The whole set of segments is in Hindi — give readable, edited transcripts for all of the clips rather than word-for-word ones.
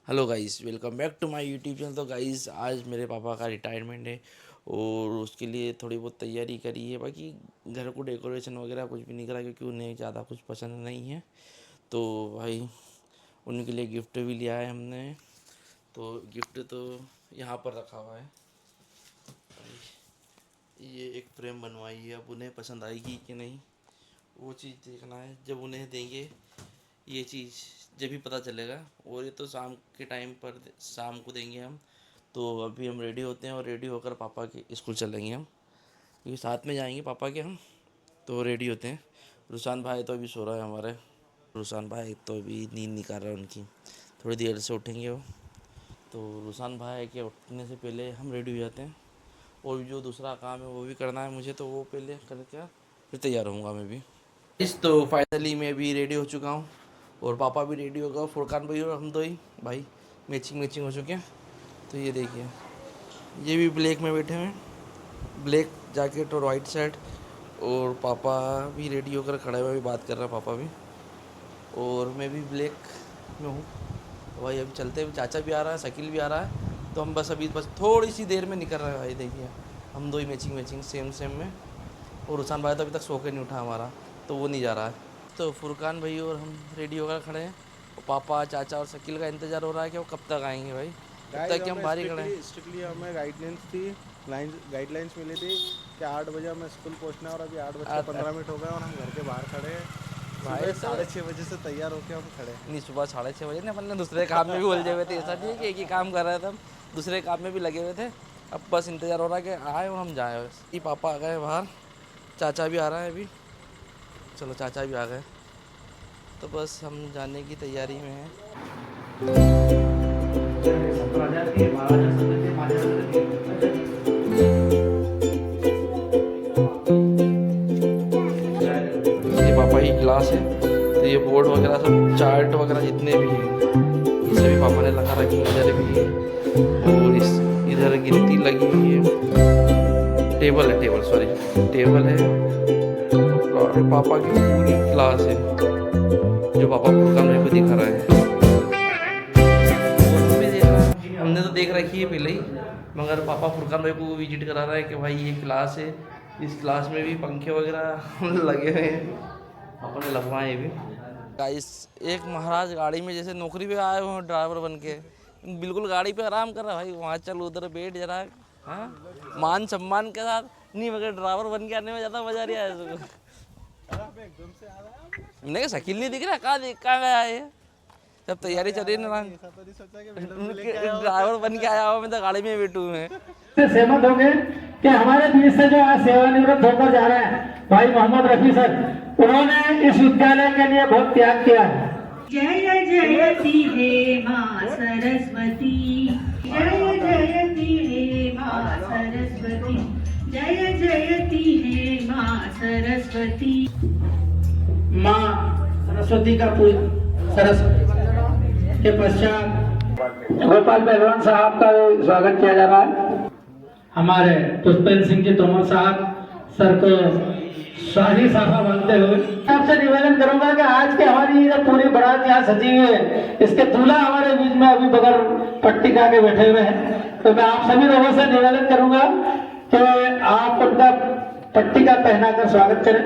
Hello guys, welcome back to my YouTube channel. तो गाइस, आज मेरे पापा का रिटायरमेंट है और उसके लिए थोड़ी बहुत तैयारी करी है। बाकी घर को डेकोरेशन वगैरह कुछ भी नहीं करा क्योंकि उन्हें ज़्यादा कुछ पसंद नहीं है। तो भाई उनके लिए गिफ्ट भी लिया है हमने। तो गिफ्ट तो यहाँ पर रखा हुआ है। ये एक फ्रेम बनवाई है, अब उन्हें पसंद आएगी कि नहीं वो चीज़ देखना है। जब उन्हें देंगे ये चीज़ जब भी पता चलेगा। और ये तो शाम के टाइम पर शाम को देंगे हम। तो अभी हम रेडी होते हैं और रेडी होकर पापा के स्कूल चलेंगे हम, क्योंकि साथ में जाएंगे पापा के हम। तो रेडी होते हैं। रुसान भाई तो अभी सो रहा है हमारे। रुसान भाई तो अभी नींद निकाल रहा है उनकी, थोड़ी देर से उठेंगे वो। तो रुसान भाई के उठने से पहले हम रेडी हो जाते हैं और जो दूसरा काम है वो भी करना है मुझे, तो वो पहले करके फिर तैयार होऊंगा मैं भी। तो फाइनली मैं भी रेडी हो चुका हूँ और पापा भी रेडी होगा। फुरकान भाई और हम दो ही भाई मैचिंग हो चुके हैं। तो ये देखिए, ये भी ब्लैक में बैठे हुए हैं, ब्लैक जैकेट और वाइट शर्ट। और पापा भी रेडी होकर खड़े हुए, भी बात कर रहा है पापा भी। और मैं भी ब्लैक में हूँ। तो भाई अभी चलते हैं, चाचा भी आ रहा है, शकील भी आ रहा है। तो हम बस थोड़ी सी देर में निकल रहे हैं भाई। देखिए हम दो ही मैचिंग सेम में। और रुसान भाई तो अभी तक सो के नहीं उठा हमारा, तो वो नहीं जा रहा है। तो फुरकान भाई और हम रेडी होकर खड़े हैं और पापा चाचा और शकील का इंतज़ार हो रहा है कि वो कब तक आएंगे भाई। तब तक कि हम बाहर ही खड़े हैं। स्ट्रिक्टली हमें गाइडलाइंस मिली थी कि 8 बजे हमें स्कूल पहुंचना है और अभी 8:15 हो गए और हम घर के बाहर खड़े हैं। भाई 6:30 बजे से तैयार होकर हम खड़े हैं। नहीं, सुबह 6:30 बजे ना, अपन ने दूसरे काम में भी उलझे हुए थे। ऐसा नहीं है कि एक ही काम कर रहे थे, हम दूसरे काम में भी लगे हुए थे। अब बस इंतज़ार हो रहा है कि आए और हम जाए। बस ये पापा आ गए बाहर, चाचा भी आ रहा है अभी। चलो चाचा भी आ गए, तो बस हम जाने की तैयारी में हैं। ये पापा की क्लास है, तो ये बोर्ड वगैरह सब चार्ट वगैरह जितने भी हैं ये सभी पापा ने लगा रखी है। इधर भी है और इधर गिनती लगी हुई है। टेबल है और पापा की पूरी क्लास है जो पापा फुरकान भाई को दिखा रहा है। हमने तो देख रखी है पहले ही, मगर पापा फुरकान भाई को विजिट करा रहा है कि भाई ये क्लास है। इस क्लास में भी पंखे वगैरह लगे हुए हैं, पापा ने लगवाए भी। गाइस, एक महाराज गाड़ी में जैसे नौकरी पे आए हुए हैं ड्राइवर बन के, बिल्कुल गाड़ी पे आराम कर रहा है भाई। वहाँ चल, उधर बैठ जरा, हाँ मान सम्मान के साथ। नहीं मगर ड्राइवर बन के आने में ज़्यादा मजा नहीं आया इसको। मैंने कहा शकील नहीं दिख रहा, कहाँ गया है? जब तैयारी चल रही है ना, ड्राइवर बन के आया हुआ, मैं तो गाड़ी में बैठू मैं। सहमत होंगे कि हमारे बीच से जो आज सेवानिवृत्त होकर जा रहे हैं भाई मोहम्मद रफी सर, उन्होंने इस विद्यालय के लिए बहुत त्याग किया है। जय जयति हे माँ सरस्वती, जय जयति हे माँ सरस्वती, जय जयति हे माँ सरस्वती। माँ सरस्वती का सरस्वती के पश्चात गोपाल पहलवान साहब का स्वागत किया जा रहा है। हमारे पुष्पेंद्र सिंह जी तोमर साहब सर को शाही साफा बांधते हुए आपसे निवेदन करूंगा कि आज के हमारी ये पूरी बारात यहाँ सजी हुई है, इसके दूल्हा हमारे बीच में अभी बगैर पट्टिका के बैठे हुए हैं। तो मैं आप सभी लोगों से निवेदन करूंगा कि आप उनका पट्टिका पहनाकर स्वागत करें।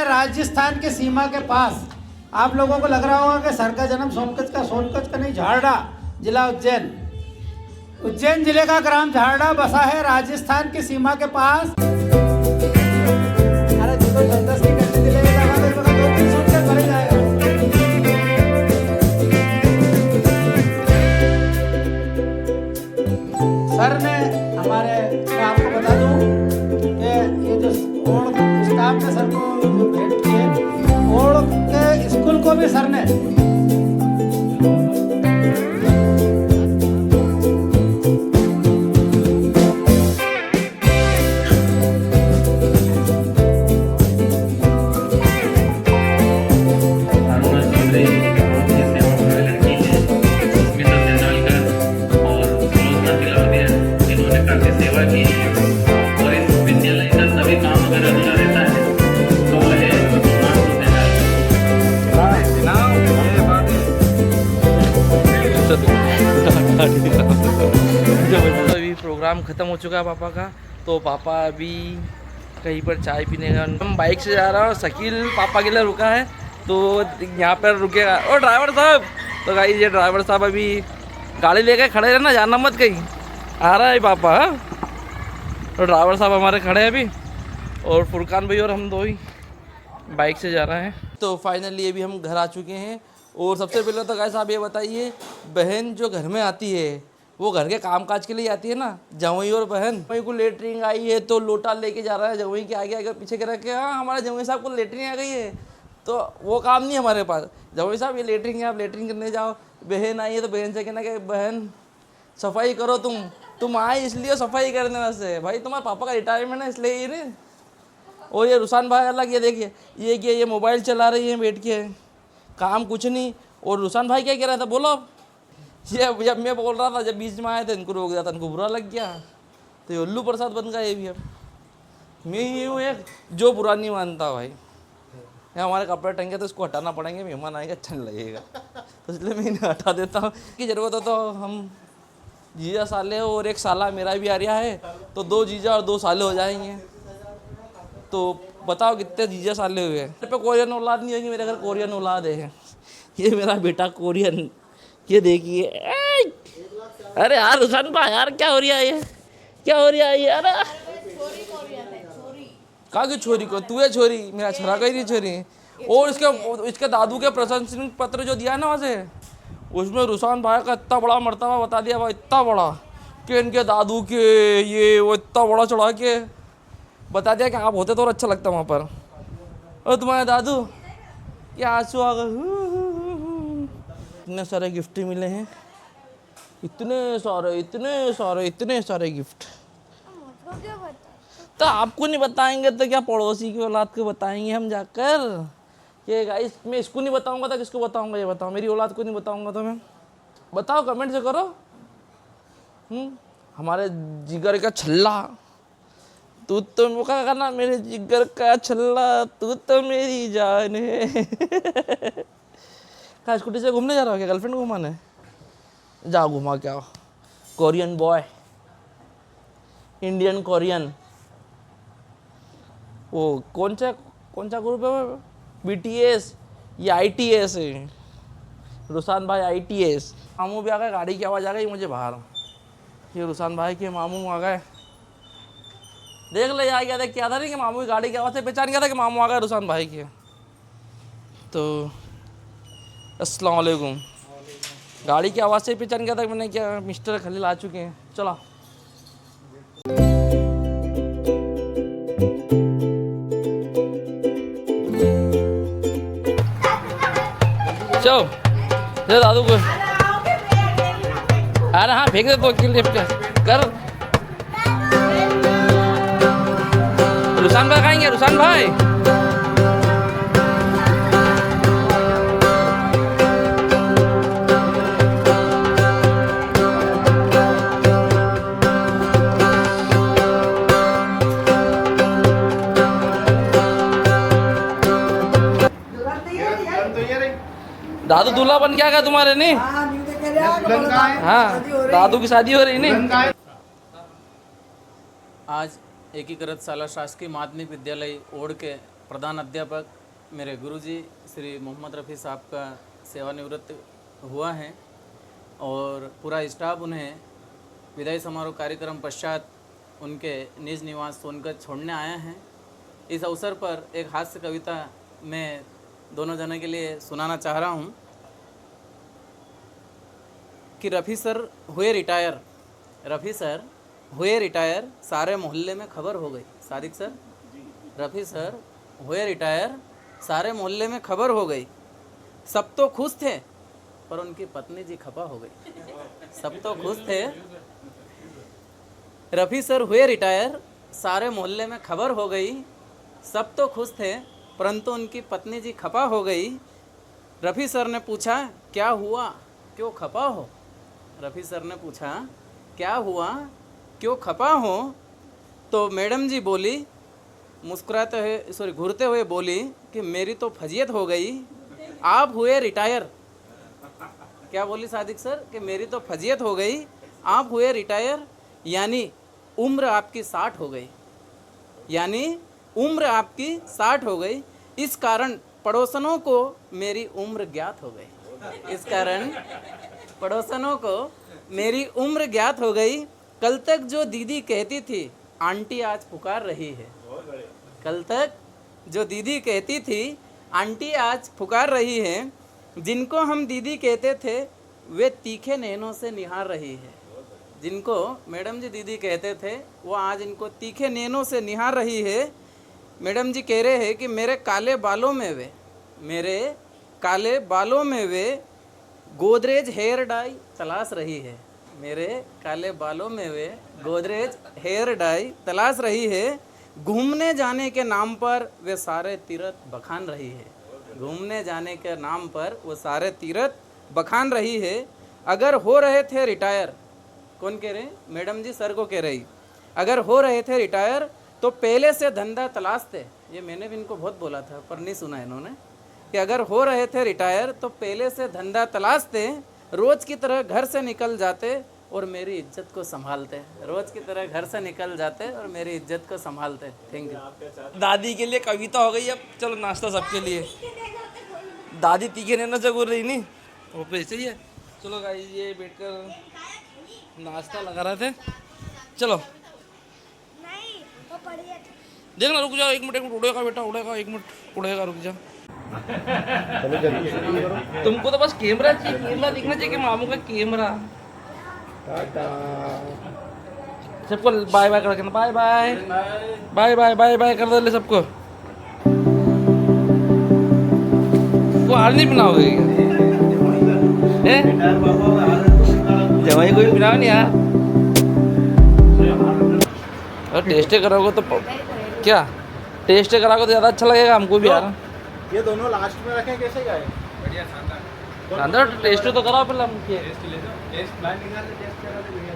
राजस्थान के सीमा के पास आप लोगों को लग रहा होगा कि सर का जन्म सोनकच का नहीं, झारडा जिला उज्जैन जिले का ग्राम झारडा बसा है राजस्थान की सीमा के पास। अरे भी सर ने। अभी प्रोग्राम ख़त्म हो चुका है पापा का, तो पापा अभी कहीं पर चाय पीने का, हम बाइक से जा रहा हूँ, शकील पापा के लिए रुका है तो यहाँ पर रुकेगा। ओ ड्राइवर साहब, तो गाइस ये ड्राइवर साहब अभी गाड़ी लेके खड़े रहना, जाना मत कहीं, आ रहा है पापा। हाँ, तो ड्राइवर साहब हमारे खड़े हैं अभी, और फुरकान भाई और हम दो ही बाइक से जा रहे हैं। तो फाइनली अभी हम घर आ चुके हैं। और सबसे पहले तो गाइस आप ये बताइए, बहन जो घर में आती है वो घर के कामकाज के लिए आती है ना, जवई और बहन। जवई को लेटरिन आई है तो लोटा लेके जा रहा है जवई के आगे आगे पीछे के रख के, हाँ हमारे जवई साहब को लेटरिन आ गई है, तो वो काम नहीं हमारे पास। जवई साहब ये लेटरिन है, आप लेटरिन करने जाओ। बहन आई है तो बहन से कहना कि बहन सफाई करो, तुम आए इसलिए सफाई करने वास्ते, भाई तुम्हारे पापा का रिटायरमेंट है इसलिए ये नहीं। और ये रुसान भाई अलग, ये देखिए ये मोबाइल चला रही है बैठ के, काम कुछ नहीं। और रुसान भाई क्या कह रहा था बोलो। ये जब मैं बोल रहा था, जब बीच में आए थे इनको रोक दिया था, इनको बुरा लग गया, तो ये उल्लू प्रसाद बन गया ये भी। अब मैं ये हूँ एक जो बुरा नहीं मानता भाई, ये हमारे कपड़े टंगे तो इसको हटाना पड़ेंगे, मेहमान आएगा अच्छा नहीं लगेगा, तो इसलिए मैं इन्हें हटा देता हूँ कि ज़रूरत हो तो। हम जीजा साले और एक साला मेरा भी आ रहा है, तो 2 जीजा और 2 साले हो जाएंगे। तो बताओ कितने जीजा साले हुए। मेरे पे कोरियन औलाद नहीं होगी, मेरे घर कोरियन औलाद है। ये मेरा बेटा कोरियन, ये देखिए। अरे यार रुसान भाई यार क्या हो रहा है ये, क्या हो रहा है ये। अरे कहाँ की छोरी को, तू है छोरी, मेरा छोरा का ही नहीं छोरी। और इसके दादू के प्रशंसनीय पत्र जो दिया है ना वहाँ से, उसमें रुसान भाई का इतना बड़ा मर्तबा बता दिया भाई, इतना बड़ा कि इनके दादू के ये वो इतना बड़ा चढ़ा के बता दिया कि आप होते तो और अच्छा लगता वहाँ पर। और तुम्हारे दादू क्या आंसू आ गए। इतने सारे गिफ्ट मिले हैं, इतने सारे गिफ्ट। तो आपको नहीं बताएंगे तो क्या पड़ोसी की औलाद को बताएंगे हम जाकर। ये गाइस मैं इसको नहीं बताऊंगा तो किसको बताऊंगा, ये बताओ। मेरी औलाद को नहीं बताऊंगा तो मैं, बताओ कमेंट से करो। हमारे जिगर का छल्ला, तू तो वो क्या करना, मेरे जिगर का छल्ला, तू तो मेरी जान है। क्या स्कूटी से घूमने जा रहा हो क्या, गर्लफ्रेंड घुमाने? जाओ घुमा क्या, कोरियन बॉय, इंडियन कोरियन। वो कौन सा ग्रुप है, BTS या ITS है? रुसान भाई ITS। मामू भी आ गए, गाड़ी की आवाज़ आ गई मुझे बाहर। ये रुसान भाई के मामू आ गए, देख ले आ गया, देख क्या था नहीं कि मामू की गाड़ी की आवाज़ से पहचान गया था कि मामू आ गए रुसान भाई के। तो अस्सलाम वालेकुम, गाड़ी की आवाज़ से पहचान गया था मैंने, क्या मिस्टर खलील आ चुके हैं। चलो चलो दे दादू को। अरे हाँ फेंक दे तो कर। रुसान भाई खाएंगे, रुसान भाई। दादू दूल्हा बन क्या गया तुम्हारे नहीं? हाँ दादू की शादी हो रही नहीं। आज एकीकृत शाला शासकीय माध्यमिक विद्यालय ओड के प्रधान अध्यापक मेरे गुरुजी श्री मोहम्मद रफ़ी साहब का सेवानिवृत्त हुआ है और पूरा स्टाफ उन्हें विदाई समारोह कार्यक्रम पश्चात उनके निज निवास सोनगढ़ छोड़ने आया है। इस अवसर पर एक हास्य कविता मैं दोनों जने के लिए सुनाना चाह रहा हूँ कि रफ़ी सर हुए रिटायर, रफ़ी सर हुए रिटायर, सारे मोहल्ले में खबर हो गई। सादिक सर, रफ़ी सर हुए रिटायर, सारे मोहल्ले में खबर हो गई। सब तो खुश थे पर उनकी पत्नी जी खफा हो गई। सब तो खुश थे, रफ़ी सर हुए रिटायर, सारे मोहल्ले में खबर हो गई। सब तो खुश थे परंतु उनकी पत्नी जी खफा हो गई। रफ़ी सर ने पूछा क्या हुआ, क्यों खफा हो? रफ़ी सर ने पूछा क्या हुआ, क्यों खफा हो? तो मैडम जी बोली, मुस्कुराते हुए घूरते हुए बोली कि मेरी तो फजीयत हो गई, आप हुए रिटायर। क्या बोली सादिक सर कि मेरी तो फजीयत हो गई, आप हुए रिटायर, यानी उम्र आपकी 60 हो गई, यानी उम्र आपकी 60 हो गई। इस कारण पड़ोसनों को मेरी उम्र ज्ञात हो गई। इस कारण पड़ोसनों को मेरी उम्र ज्ञात हो गई। कल तक जो दीदी कहती थी आंटी आज पुकार रही है। कल तक जो दीदी कहती थी आंटी आज पुकार रही है। जिनको हम दीदी कहते थे वे तीखे नैनों से निहार रही है। जिनको मैडम जी दीदी कहते थे वो आज इनको तीखे नैनों से निहार रही है। मैडम जी कह रहे हैं कि मेरे काले बालों में वे गोदरेज हेयर डाई तलाश रही है। मेरे काले बालों में वे गोदरेज हेयर डाई तलाश रही है। घूमने जाने के नाम पर वे सारे तीर्थ बखान रही है। घूमने जाने के नाम पर वो सारे तीर्थ बखान रही है। अगर हो रहे थे रिटायर, कौन कह रहे हैं? मैडम जी सर को कह रही, अगर हो रहे थे रिटायर तो पहले से धंधा तलाशते। ये मैंने भी इनको बहुत बोला था पर नहीं सुना इन्होंने, कि अगर हो रहे थे रिटायर तो पहले से धंधा तलाशते, रोज की तरह घर से निकल जाते और मेरी इज्जत को संभालते। रोज की तरह घर से निकल जाते और मेरी इज्जत को संभालते। Thank you. दादी के लिए कविता हो गई। अब चलो नाश्ता सबके लिए। दादी तीखे नैनों से बोल रही नहीं, वो पे चाहिए। चलो गाइस, ये बैठकर नाश्ता लगा रहे थे। चलो देखना, रुक जाओ, एक मिनट उड़ेगा बेटा, उड़ेगा, एक मिनट उड़ेगा, रुक जाओ। चलो जल्दी जल्दी करो। तुमको तो बस कैमरा चाहिए, कैमरा दिखना चाहिए, मामू का कैमरा। टाटा। सबको बाय बाय कर, bye bye bye bye bye bye कर दो सबको। वो हार नहीं बनाओगे क्या? जवाई कोई बनाओ नहीं यार। और टेस्ट कराओगे तो क्या, टेस्ट कराओगे तो ज़्यादा अच्छा लगेगा हमको भी यार। ये दोनों लास्ट में रखें, कैसे गए? बढ़िया शानदार। अंदर टेस्ट तो कराओ पहले, हम टेस्ट ले लो, टेस्ट बाहर निकाल के टेस्ट करा दे भैया।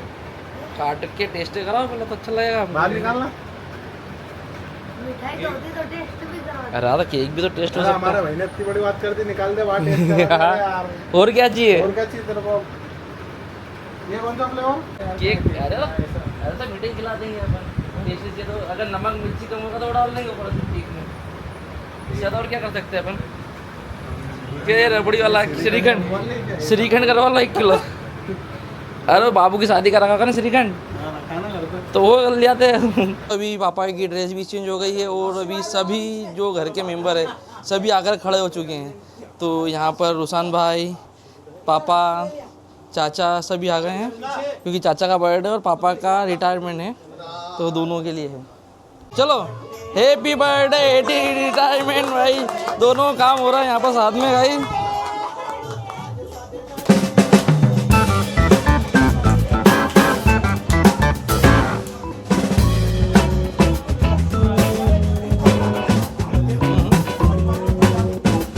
काट के टेस्ट कराओ पहले तो अच्छा लगेगा। बाहर निकालना। मिठाई तो होती तो टेस्ट भी करवा। अरे यार केक भी तो टेस्ट हो सकता हमारा है। भाई ने इतनी बड़ी बात कर दी, निकाल दे बाहर टेस्ट करा दे यार। और क्या चाहिए? और क्या चाहिए तेरे को? ये कौन सा फ्लेवर? केक। अरे तो मिठाई खिला देंगे अपन। टेस्ट चाहिए तो अगर नमक मिर्ची कम होगा तो डाल देंगे ऊपर से केक में। ज़्यादा और क्या कर सकते हैं अपन? के रबड़ी वाला श्रीखंड करवा लो 1 किलो। अरे बाबू की शादी का रखा होगा ना श्रीखंड, तो वो ले आते हैं। अभी पापा की ड्रेस भी चेंज हो गई है और अभी सभी जो घर के मेंबर है सभी आकर खड़े हो चुके हैं। तो यहाँ पर रुसान भाई, पापा, चाचा सभी आ गए हैं क्योंकि चाचा का बर्थडे और पापा का रिटायरमेंट है, तो दोनों के लिए है। चलो हैप्पी बर्थडे रिटायरमेंट भाई। दोनों काम हो रहा है यहाँ पर साथ में भाई।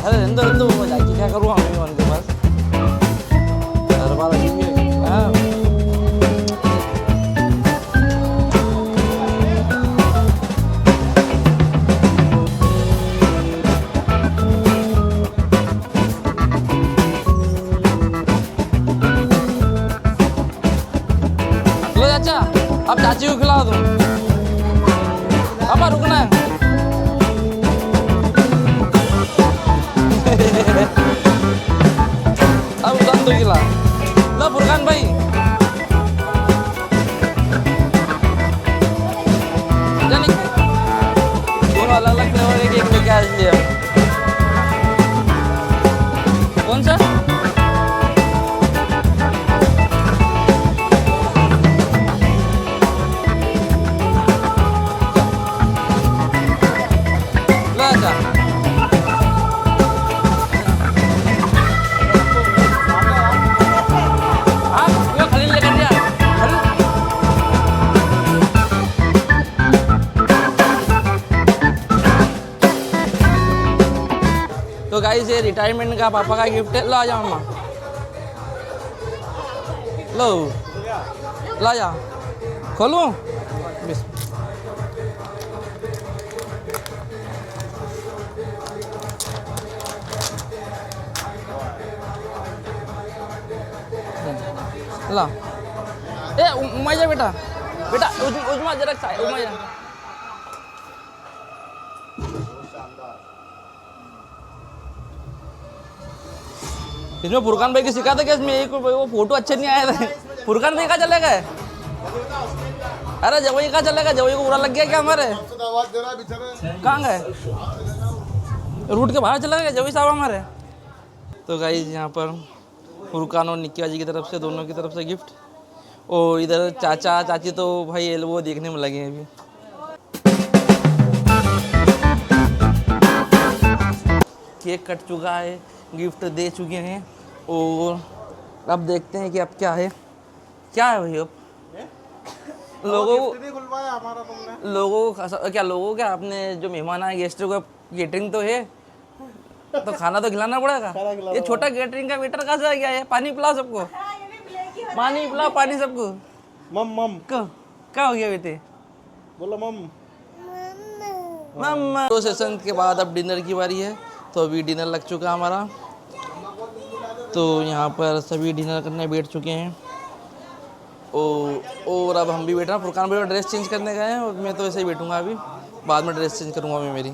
अरे अंदर जाके क्या करूँ हम उनके पास। हाँ लो चाचा, अब चाची को खिला दो। अब रुकना है। अब उदान दो खिला। लो फुरकान भाई, दोनों अलग अलग फ्लेवर एक एक लेके आए इसलिए। कौन सा? लो अच्छा गाइस ये रिटायरमेंट का पापा का गिफ्ट है। लो आ जाओ मम्मा, लो ला जा, खोलूं? ला ए उमा जा बेटा, बेटा उजमा जरा उमा जा। इसमें फुरकान भाई की सिखा था कि इसमें एक वो फोटो अच्छे नहीं आए थे। फुरकान भाई कहाँ चले गए? अरे जवई कहाँ चले गए? जवई को बुरा लग गया क्या हमारे? कहाँ गए? रूट के बाहर चले गए जवई साहब हमारे। तो गाइस यहाँ पर फुरकान और निक्की बाजी की तरफ से, दोनों की तरफ से गिफ्ट। और इधर चाचा चाची तो भाई वो देखने में लगे हैं अभी। केक कट चुका है, गिफ्ट दे चुके हैं और अब देखते हैं कि अब क्या है। क्या है भाई अब लोगों को क्या आपने जो मेहमान आए गेस्टों को केटरिंग तो है तो खाना तो खिलाना पड़ेगा। ये छोटा केटरिंग का वेटर कहाँ से आ गया है? पानी पिलाओ सबको, पानी पिलाओ, पानी सबको। मम क्या हो गया बेटे? बोलो मम। मम्मा। तो सेशन के बाद अब डिनर की बारी है। तो अभी डिनर लग चुका है हमारा। तो यहाँ पर सभी डिनर करने बैठ चुके हैं और अब हम भी बैठ रहे हैं। फुरकान भाई ड्रेस चेंज करने गए हैं और मैं तो ऐसे ही बैठूंगा, अभी बाद में ड्रेस चेंज करूंगा मैं मेरी।